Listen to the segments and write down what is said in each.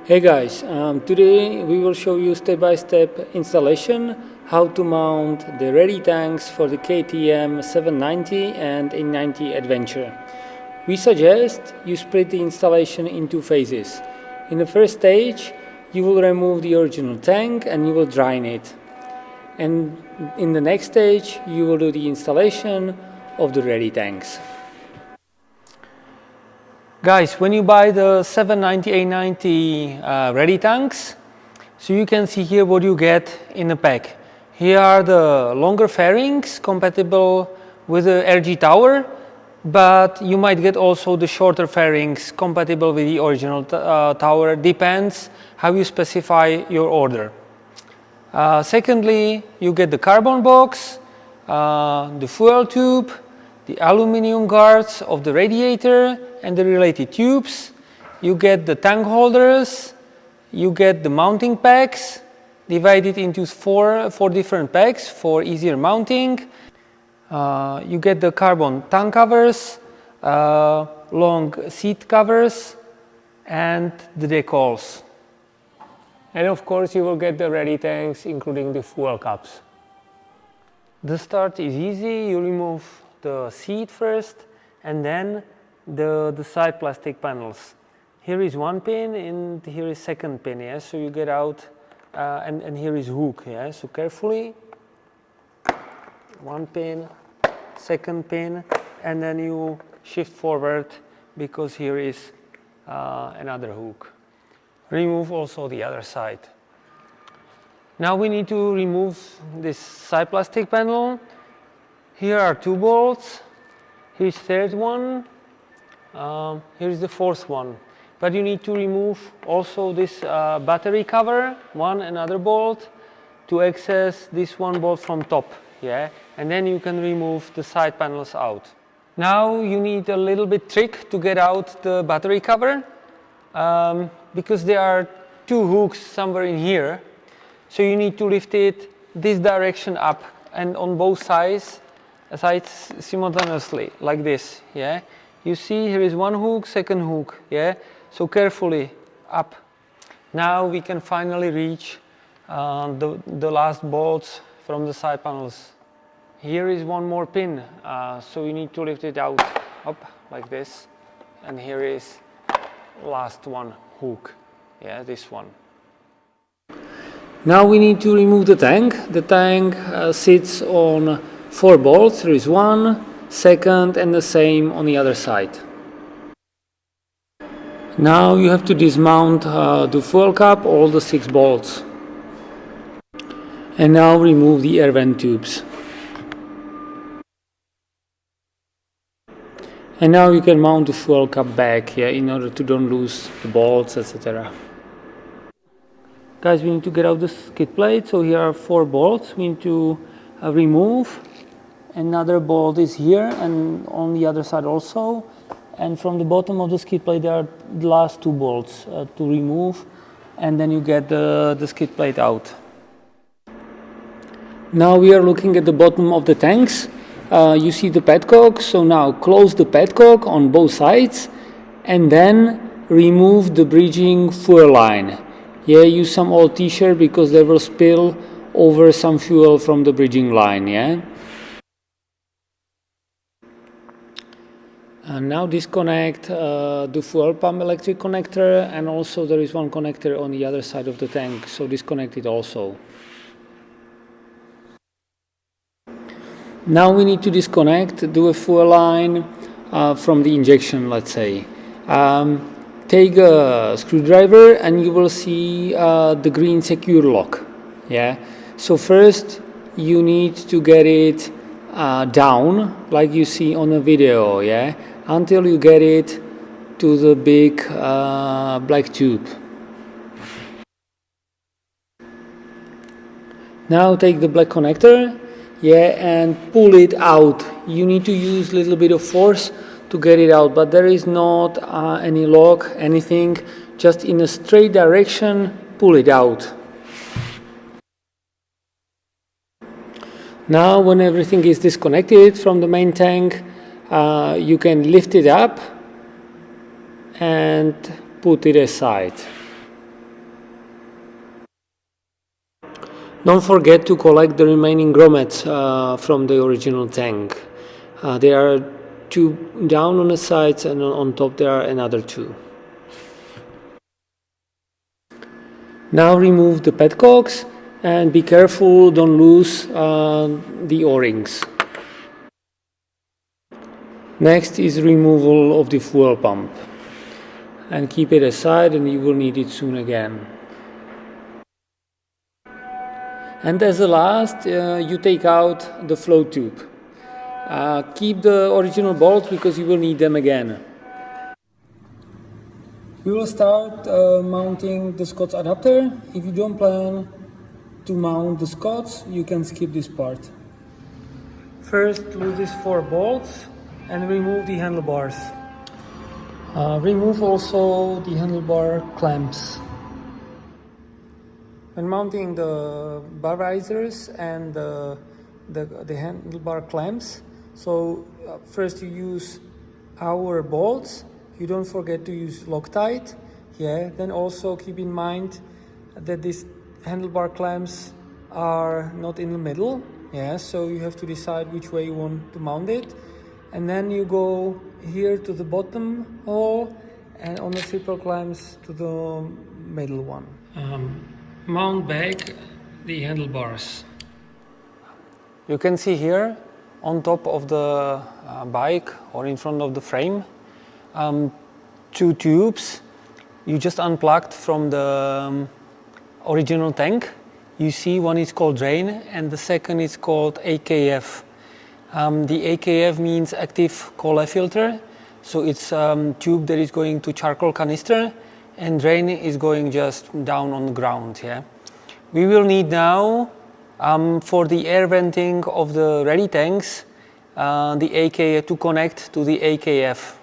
Hey guys, today we will show you step-by-step installation how to mount the ready tanks for the KTM 790 and 890 Adventure. We suggest you split the installation in two phases. In the first stage, you will remove the original tank and you will drain it. And in the next stage, you will do the installation of the ready tanks. Guys, when you buy the 790, 890 ready tanks, so you can see here what you get in the pack. Here are the longer fairings compatible with the RG tower, but you might get also the shorter fairings compatible with the original tower. Depends how you specify your order. Secondly, you get the carbon box, the fuel tube, the aluminum guards of the radiator and the related tubes. You get the tank holders, you get the mounting packs divided into four different packs for easier mounting. You get the carbon tank covers, long seat covers and the decals. And of course you will get the ready tanks including the fuel cups. The start is easy. You remove the seat first and then the side plastic panels. Here is one pin and here is second pin, yeah? So you get out and here is hook, yeah? So carefully, one pin, second pin, and then you shift forward because here is another hook. Remove also the other side. Now we need to remove this side plastic panel. Here are two bolts, here's third one, here's the fourth one. But you need to remove also this battery cover, another bolt, to access this one bolt from top, yeah? And then you can remove the side panels out. Now you need a little bit trick to get out the battery cover, because there are two hooks somewhere in here. So you need to lift it this direction up and on both sides simultaneously, like this, yeah? You see here is one hook, second hook, yeah? So carefully up. Now we can finally reach the last bolts from the side panels. Here is one more pin, so you need to lift it out, up like this. And here is last one hook, yeah, this one. Now we need to remove the tank. The tank sits on 4 bolts. There is one, second, and the same on the other side. Now you have to dismount the fuel cap, all the 6 bolts. And now remove the air vent tubes. And now you can mount the fuel cap back, yeah, in order to don't lose the bolts, etc. Guys, we need to get out the skid plate. So here are 4 bolts we need to remove. Another bolt is here and on the other side also. And from the bottom of the skid plate there are the last 2 bolts to remove, and then you get the skid plate out. Now we are looking at the bottom of the tanks. You see the petcock, so now close the petcock on both sides and then remove the bridging fuel line. Yeah, use some old t-shirt because they will spill over some fuel from the bridging line, yeah? And now disconnect the fuel pump electric connector, and also there is one connector on the other side of the tank, so disconnect it also. Now we need to disconnect the fuel line from the injection, let's say. Take a screwdriver and you will see the green secure lock, yeah? So first you need to get it down, like you see on the video, yeah? Until you get it to the big black tube. Now take the black connector, yeah, and pull it out. You need to use a little bit of force to get it out, but there is not any lock, anything. Just in a straight direction, pull it out. Now when everything is disconnected from the main tank, you can lift it up and put it aside. Don't forget to collect the remaining grommets from the original tank. There are 2 down on the sides, and on top there are another 2. Now remove the petcocks and be careful, don't lose the O-rings. Next is removal of the fuel pump. And keep it aside, and you will need it soon again. And as a last, you take out the flow tube. Keep the original bolts because you will need them again. We will start mounting the Scots adapter. If you don't plan to mount the Scots, you can skip this part. First, lose these 4 bolts and remove the handlebars. Remove also the handlebar clamps. When mounting the bar risers and the handlebar clamps, so first you use our bolts. You don't forget to use Loctite. Yeah. Then also keep in mind that these handlebar clamps are not in the middle. Yeah. So you have to decide which way you want to mount it, and then you go here to the bottom hole, and on the triple clamps to the middle one. Mount back the handlebars. You can see here on top of the bike or in front of the frame 2 tubes you just unplugged from the original tank. You see one is called drain and the second is called AKF. The AKF means active cola filter, so it's tube that is going to charcoal canister, and drain is going just down on the ground. Yeah, we will need now for the air venting of the ready tanks the AKF to connect to the AKF.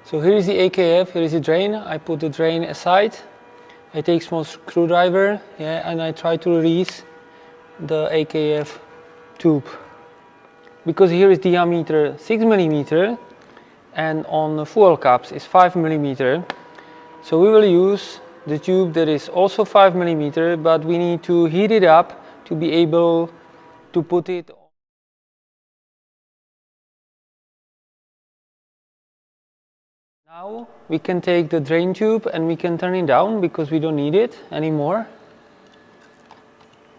So here is the AKF, here is the drain. I put the drain aside. I take small screwdriver, yeah, and I try to release the AKF tube. Because here is diameter 6 mm and on the fuel caps is 5 mm. So we will use the tube that is also 5 mm, but we need to heat it up to be able to put it. Now we can take the drain tube and we can turn it down because we don't need it anymore.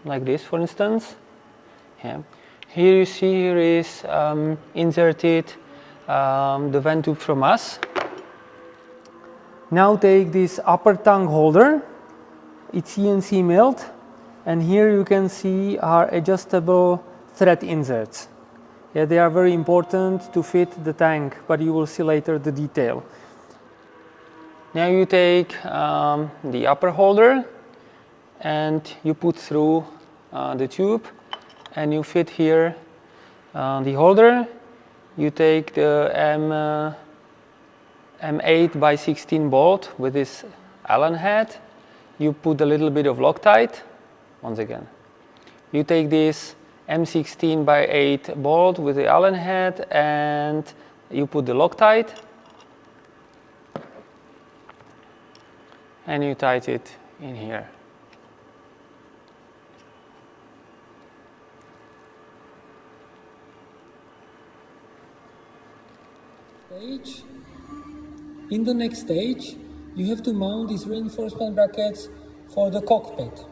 Like this, for instance. Yeah. Here you see here is inserted the vent tube from us. Now take this upper tongue holder. It's CNC milled, and here you can see our adjustable thread inserts. Yeah, they are very important to fit the tank, but you will see later the detail. Now you take the upper holder and you put through the tube and you fit here the holder. You take the M8 by 16 bolt with this Allen head. You put a little bit of Loctite. Once again, you take this M16 by 8 bolt with the Allen head and you put the Loctite and you tight it in here. In the next stage, you have to mount these reinforcement brackets for the cockpit.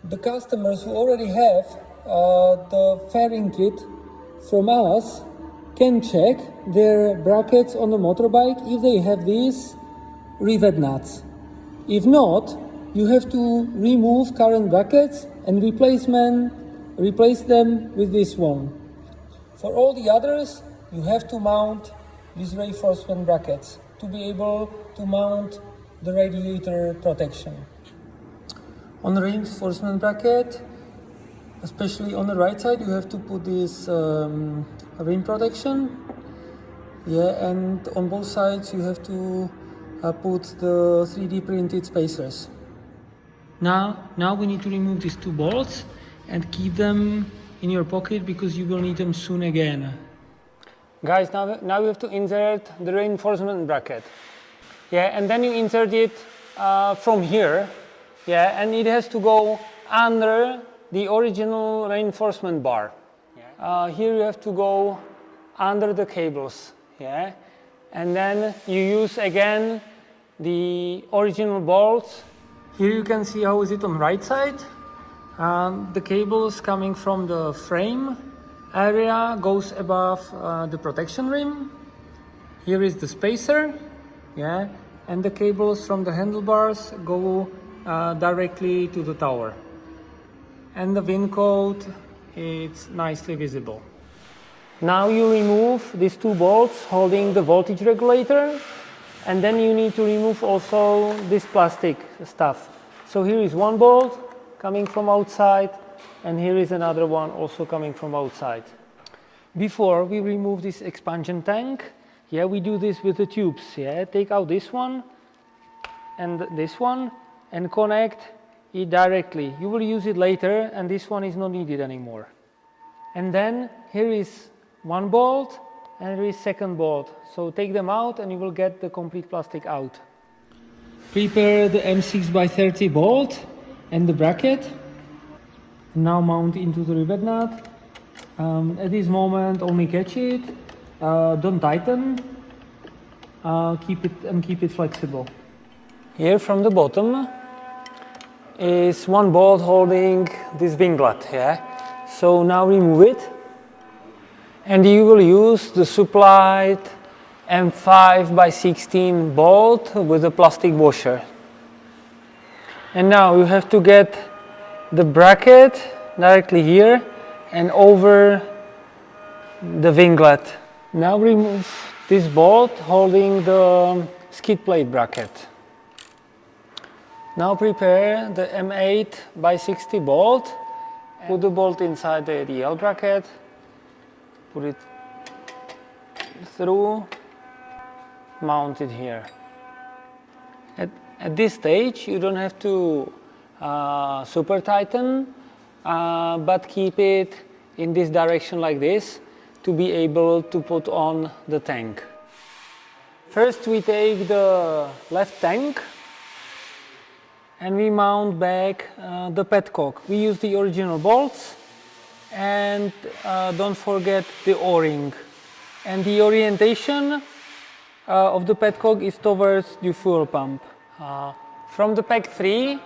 The customers who already have the fairing kit from us can check their brackets on the motorbike if they have these rivet nuts. If not, you have to remove current brackets and replace them with this one. For all the others, you have to mount these reinforcement brackets to be able to mount the radiator protection. On the reinforcement bracket, especially on the right side, you have to put this rain protection. Yeah, and on both sides you have to put the 3D printed spacers. Now we need to remove these 2 bolts and keep them in your pocket because you will need them soon again. Guys, now you have to insert the reinforcement bracket. Yeah, and then you insert it from here. Yeah, and it has to go under the original reinforcement bar. Here you have to go under the cables, yeah, and then you use again the original bolts. Here you can see how is it on right side. The cables coming from the frame area goes above the protection rim. Here is the spacer, yeah, and the cables from the handlebars go directly to the tower. And the VIN code, it's nicely visible. Now you remove these two bolts holding the voltage regulator, and then you need to remove also this plastic stuff. So here is one bolt coming from outside, and here is another one also coming from outside. Before we remove this expansion tank, yeah, we do this with the tubes. Yeah, take out this one and this one and connect it directly. You will use it later, and this one is not needed anymore. And then here is one bolt and there is second bolt. So take them out and you will get the complete plastic out. Prepare the M6x30 bolt and the bracket. Now mount into the rivet nut. At this moment only catch it, don't tighten, keep it flexible. Here from the bottom is one bolt holding this winglet, yeah? So now remove it, and you will use the supplied M5x16 bolt with a plastic washer. And now you have to get the bracket directly here and over the winglet. Now remove this bolt holding the skid plate bracket. Now prepare the M8x60 bolt. Put the bolt inside the L bracket, put it through, mount it here. At this stage you don't have to super tighten, but keep it in this direction like this to be able to put on the tank. First we take the left tank and we mount back the petcock. We use the original bolts, and don't forget the O-ring. And the orientation of the petcock is towards the fuel pump. From the pack 3,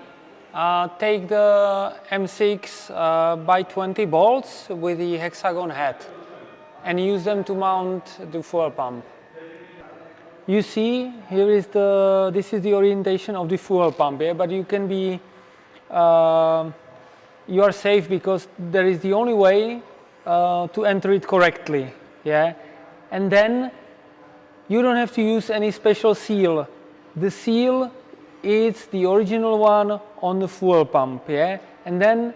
take the M6x20 bolts with the hexagon head and use them to mount the fuel pump. You see, here is this is the orientation of the fuel pump, yeah? But you can be, you are safe because there is the only way to enter it correctly, yeah? And then you don't have to use any special seal. The seal is the original one on the fuel pump, yeah? And then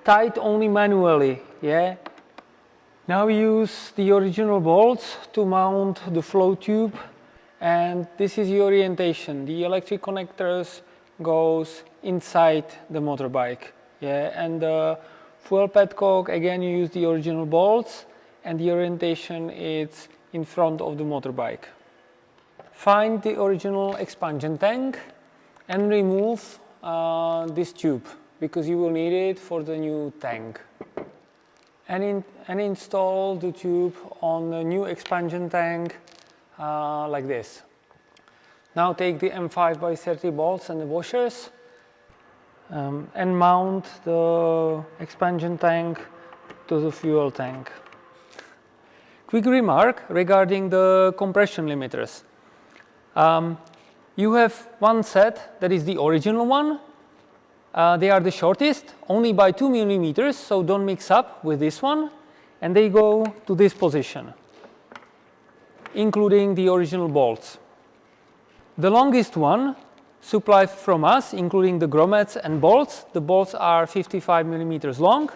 tight only manually, yeah? Now we use the original bolts to mount the flow tube, and this is the orientation. The electric connectors goes inside the motorbike, yeah? And the fuel petcock, again you use the original bolts, and the orientation is in front of the motorbike. Find the original expansion tank and remove this tube because you will need it for the new tank. And install the tube on the new expansion tank like this. Now take the M5x30 bolts and the washers and mount the expansion tank to the fuel tank. Quick remark regarding the compression limiters. You have one set that is the original one. They are the shortest, only by 2 millimeters, so don't mix up with this one. And they go to this position, including the original bolts. The longest one, supplied from us, including the grommets and bolts, the bolts are 55 millimeters long,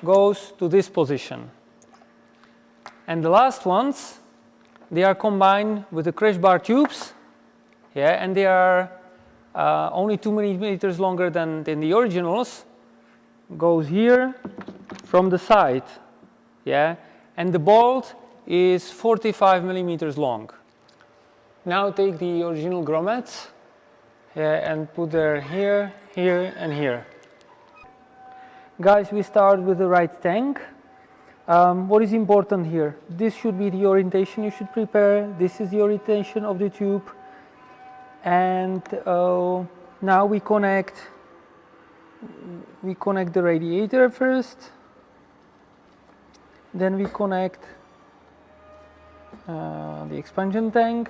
goes to this position. And the last ones, they are combined with the crash bar tubes, yeah, and they are only 2 millimeters longer than the originals, goes here from the side, yeah, and the bolt is 45 millimeters long. Now take the original grommets, yeah, and put there here, here, and here. Guys, we start with the right tank. What is important here? This should be the orientation you should prepare. This is the orientation of the tube. And now we connect the radiator first. Then we connect the expansion tank.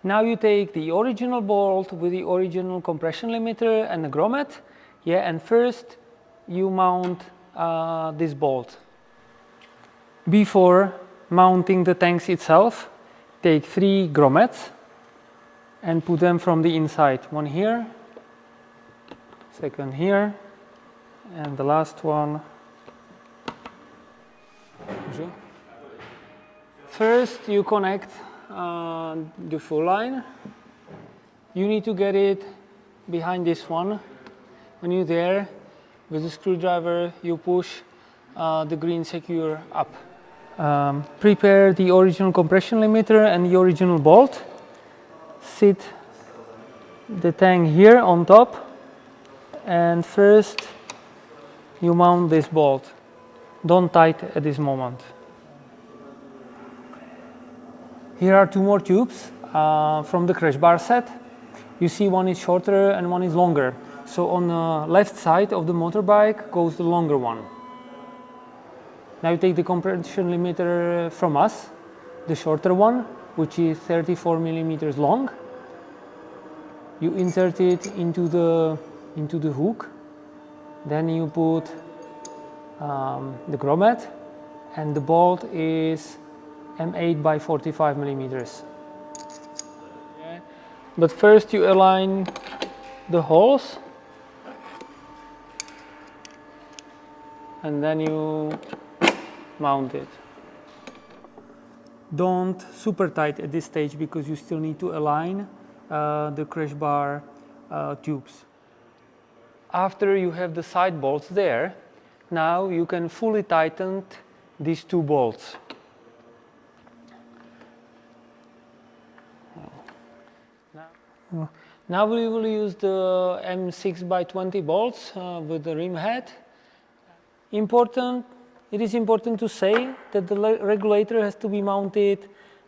Now you take the original bolt with the original compression limiter and the grommet, yeah, and first you mount this bolt. Before mounting the tanks itself, take 3 grommets and put them from the inside. One here, second here, and the last one. First you connect the full line. You need to get it behind this one. When you're there, with the screwdriver, you push the green secure up. Prepare the original compression limiter and the original bolt. Sit the tank here on top, and first you mount this bolt. Don't tighten at this moment. Here are 2 more tubes from the crash bar set. You see one is shorter and one is longer. So on the left side of the motorbike goes the longer one. Now you take the compression limiter from us, the shorter one, which is 34 millimeters long. You insert it into the hook. Then you put the grommet, and the bolt is M8 by 45 millimeters. But first you align the holes, and then you mount it. Don't super tight at this stage because you still need to align the crash bar tubes. After you have the side bolts there, now you can fully tighten these 2 bolts. Now we will use the M6 by 20 bolts with the rim head. It is important to say that the regulator has to be mounted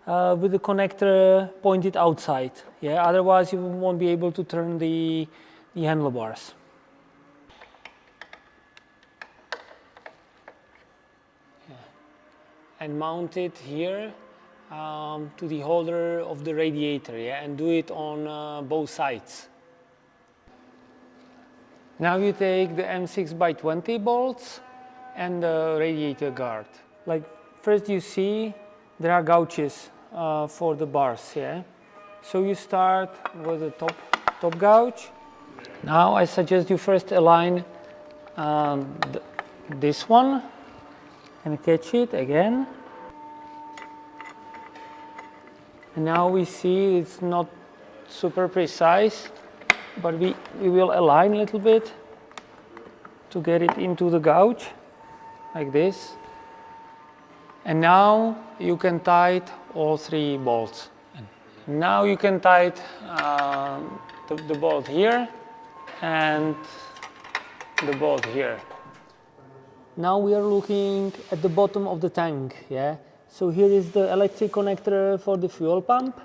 with the connector pointed outside. Yeah, otherwise you won't be able to turn the handlebars. Yeah. And mount it here to the holder of the radiator, yeah, and do it on both sides. Now you take the M6 by 20 bolts and the radiator guard. Like first you see there are gouges for the bars, yeah. So you start with the top gouge. Now I suggest you first align this one and catch it again. And now we see it's not super precise, but we will align a little bit to get it into the gouge, like this. And now you can tighten all 3 bolts. Now you can tighten the bolt here and the bolt here. Now we are looking at the bottom of the tank, yeah? So here is the electric connector for the fuel pump.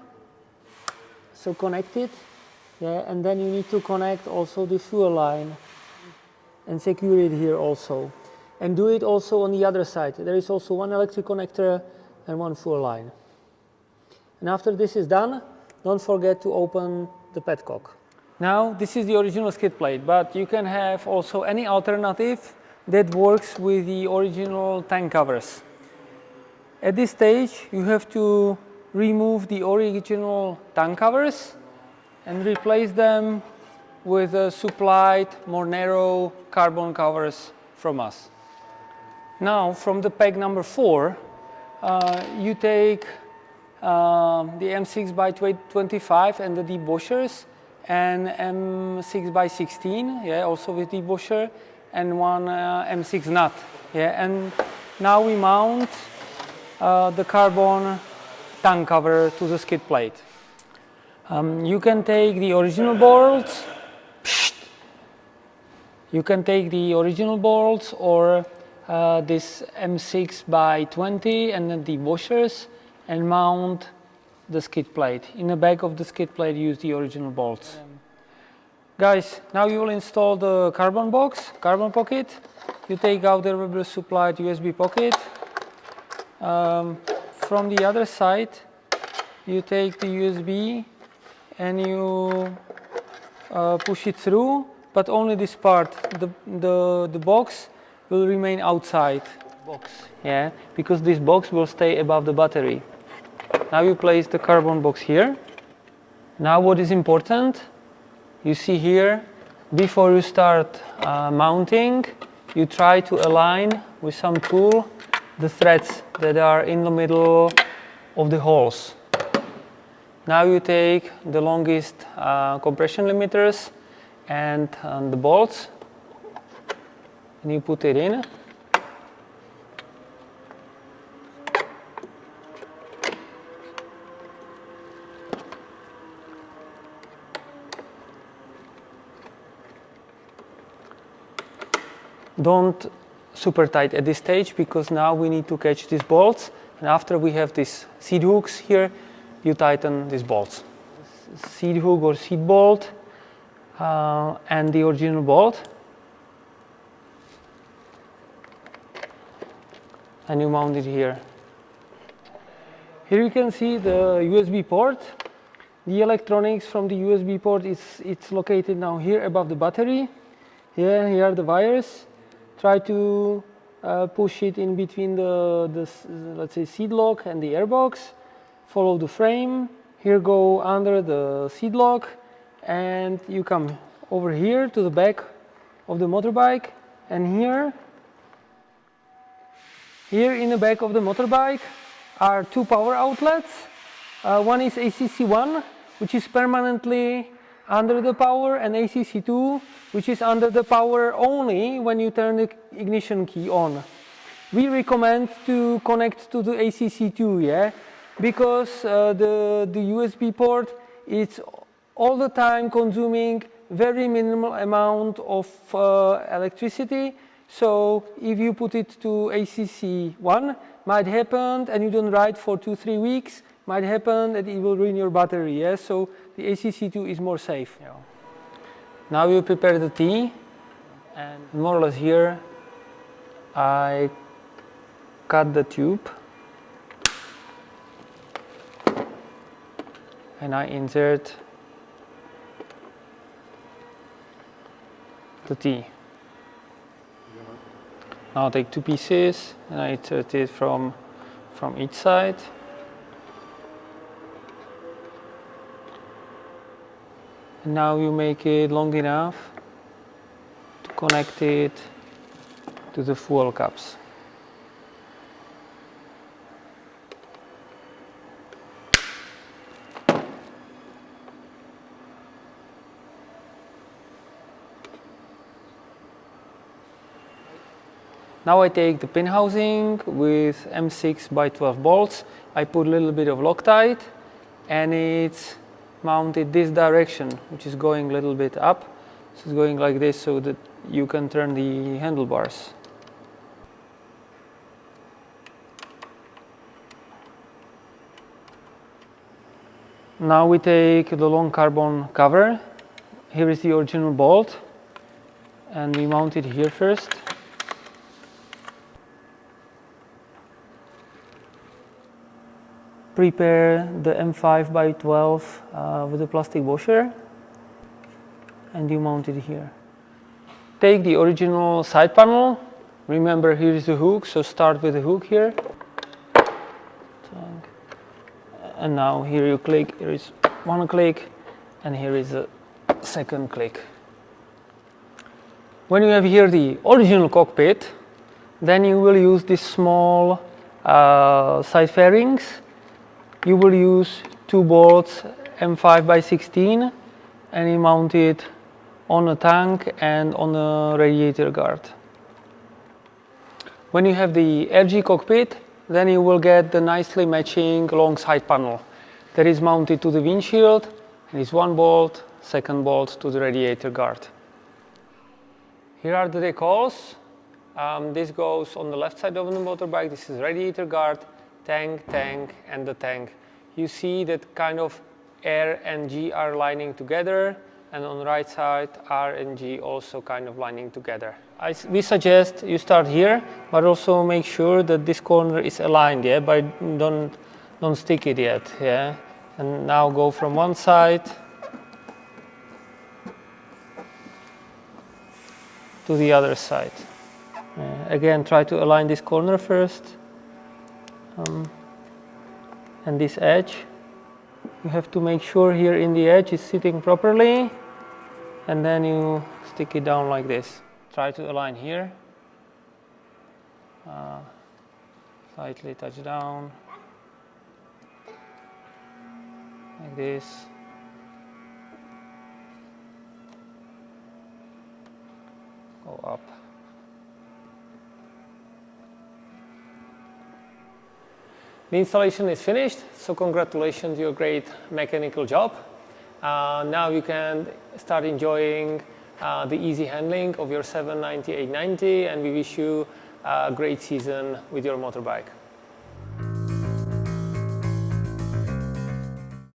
So connect it, yeah, and then you need to connect also the fuel line and secure it here also. And do it also on the other side. There is also 1 electric connector and 1 fuel line. And after this is done, don't forget to open the petcock. Now this is the original skid plate, but you can have also any alternative that works with the original tank covers. At this stage, you have to remove the original tank covers and replace them with supplied, more narrow carbon covers from us. Now, from the pack number 4, you take the M6 by 25 and the deep washers, and M6 by 16, yeah, also with deep washer, and 1 M6 nut. Yeah, and now we mount the carbon tank cover to the skid plate. You can take the original bolts. You can take the original bolts or this M6 by 20 and then the washers and mount the skid plate. In the back of the skid plate, use the original bolts. Guys, now you will install the carbon box, carbon pocket. You take out the rubber supplied USB pocket. From the other side, you take the USB and you push it through, but only this part. The box will remain outside. Yeah, because this box will stay above the battery. Now you place the carbon box here. Now what is important, you see here, before you start mounting, you try to align with some tool the threads that are in the middle of the holes. Now you take the longest compression limiters and the bolts and you put it in. Don't super tight at this stage, because now we need to catch these bolts, and after we have these seat hooks here, you tighten these bolts. Seat hook or seat bolt and the original bolt, and you mount it here. Here you can see the USB port. The electronics from the USB port it's located now here above the battery. Here are the wires. Try to push it in between the let's say seat lock and the airbox. Follow the frame. Here go under the seat lock, and you come over here to the back of the motorbike, and here in the back of the motorbike are two power outlets. One is ACC1, which is permanently under the power, and ACC2, which is under the power only when you turn the ignition key on. We recommend to connect to the ACC2, yeah, because the USB port is all the time consuming very minimal amount of electricity. So if you put it to ACC1, might happen, and you don't ride for 2-3 weeks, might happen that it will ruin your battery. Yeah? So the ACC2 is more safe. Yeah. Now you prepare the tea, and more or less here I cut the tube and I insert the tea. Now I'll take two pieces and I insert it from each side. And now you make it long enough to connect it to the fuel caps. Now I take the pin housing with M6 by 12 bolts. I put a little bit of Loctite, and it's mounted this direction, which is going a little bit up. So it's going like this so that you can turn the handlebars. Now we take the long carbon cover. Here is the original bolt, and we mount it here first. Prepare the M5 by 12 with a plastic washer, and you mount it here. Take the original side panel. Remember, here is the hook, so start with the hook here. And now here you click, here is one click, and here is a second click. When you have here the original cockpit, then you will use these small side fairings. You will use two bolts M5 by 16, and you mount it on a tank and on a radiator guard. When you have the RG cockpit, then you will get the nicely matching long side panel that is mounted to the windshield And it's one bolt, second bolt to the radiator guard. Here are the decals. This goes on the left side of the motorbike. This is radiator guard, tank, and the tank. You see that kind of R and G are lining together, and on the right side, R and G also kind of lining together. We suggest you start here, but also make sure that this corner is aligned, yeah, but don't stick it yet, yeah. And now go from one side to the other side. Again, try to align this corner first, and this edge. You have to make sure here in the edge is sitting properly, and then you stick it down like this. Try to align here, slightly touch down, like this. Go up. The installation is finished, so congratulations, your great mechanical job. Now you can start enjoying the easy handling of your 790, 890, and we wish you a great season with your motorbike.